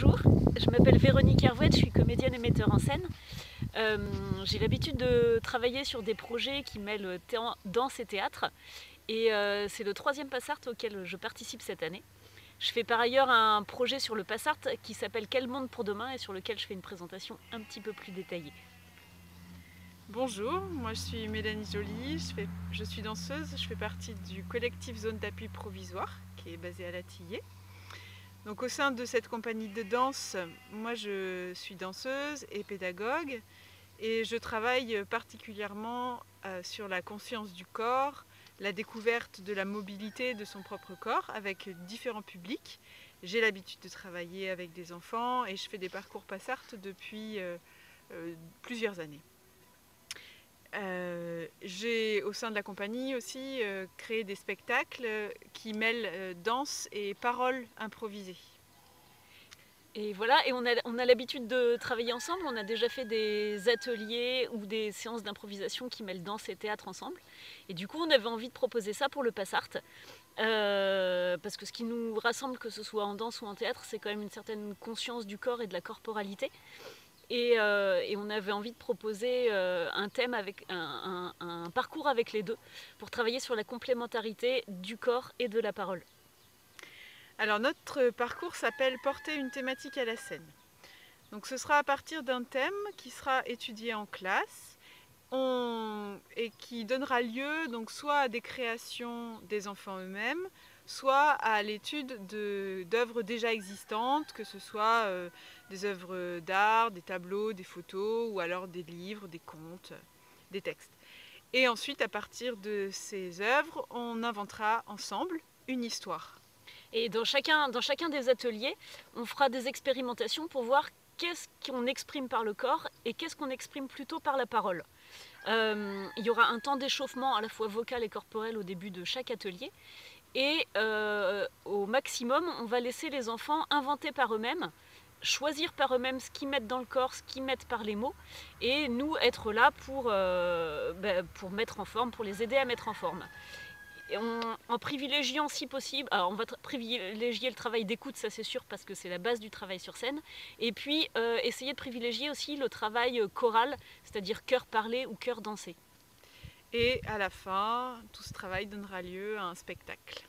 Bonjour, je m'appelle Véronique Hervouet, je suis comédienne et metteur en scène. J'ai l'habitude de travailler sur des projets qui mêlent danse et théâtre. Et c'est le 3e Passart auquel je participe cette année. Je fais par ailleurs un projet sur le Passart qui s'appelle Quel monde pour demain et sur lequel je fais une présentation un petit peu plus détaillée. Bonjour, moi je suis Mélanie Joly, je suis danseuse, je fais partie du collectif Zone d'appui provisoire qui est basé à Latillé. Donc au sein de cette compagnie de danse, moi je suis danseuse et pédagogue et je travaille particulièrement sur la conscience du corps, la découverte de la mobilité de son propre corps avec différents publics. J'ai l'habitude de travailler avec des enfants et je fais des parcours Passart depuis plusieurs années. J'ai au sein de la compagnie aussi créé des spectacles qui mêlent danse et paroles improvisées. Et voilà, et on a l'habitude de travailler ensemble, on a déjà fait des ateliers ou des séances d'improvisation qui mêlent danse et théâtre ensemble. Et du coup, on avait envie de proposer ça pour le Passart. Parce que ce qui nous rassemble, que ce soit en danse ou en théâtre, c'est quand même une certaine conscience du corps et de la corporalité. Et on avait envie de proposer un thème avec un parcours avec les deux pour travailler sur la complémentarité du corps et de la parole. Alors notre parcours s'appelle Porter une thématique à la scène. Donc ce sera à partir d'un thème qui sera étudié en classe et qui donnera lieu donc soit à des créations des enfants eux-mêmes, soit à l'étude d'œuvres déjà existantes, que ce soit des œuvres d'art, des tableaux, des photos, ou alors des livres, des contes, des textes. Et ensuite, à partir de ces œuvres, on inventera ensemble une histoire. Et dans chacun des ateliers, on fera des expérimentations pour voir qu'est-ce qu'on exprime par le corps et qu'est-ce qu'on exprime plutôt par la parole. Il y aura un temps d'échauffement à la fois vocal et corporel au début de chaque atelier. Et au maximum, on va laisser les enfants inventer par eux-mêmes, choisir par eux-mêmes ce qu'ils mettent dans le corps, ce qu'ils mettent par les mots, et nous être là pour mettre en forme, pour les aider à mettre en forme. Et en privilégiant si possible, alors on va privilégier le travail d'écoute, ça c'est sûr, parce que c'est la base du travail sur scène, et puis essayer de privilégier aussi le travail choral, c'est-à-dire chœur parlé ou chœur dansé. Et à la fin, tout ce travail donnera lieu à un spectacle.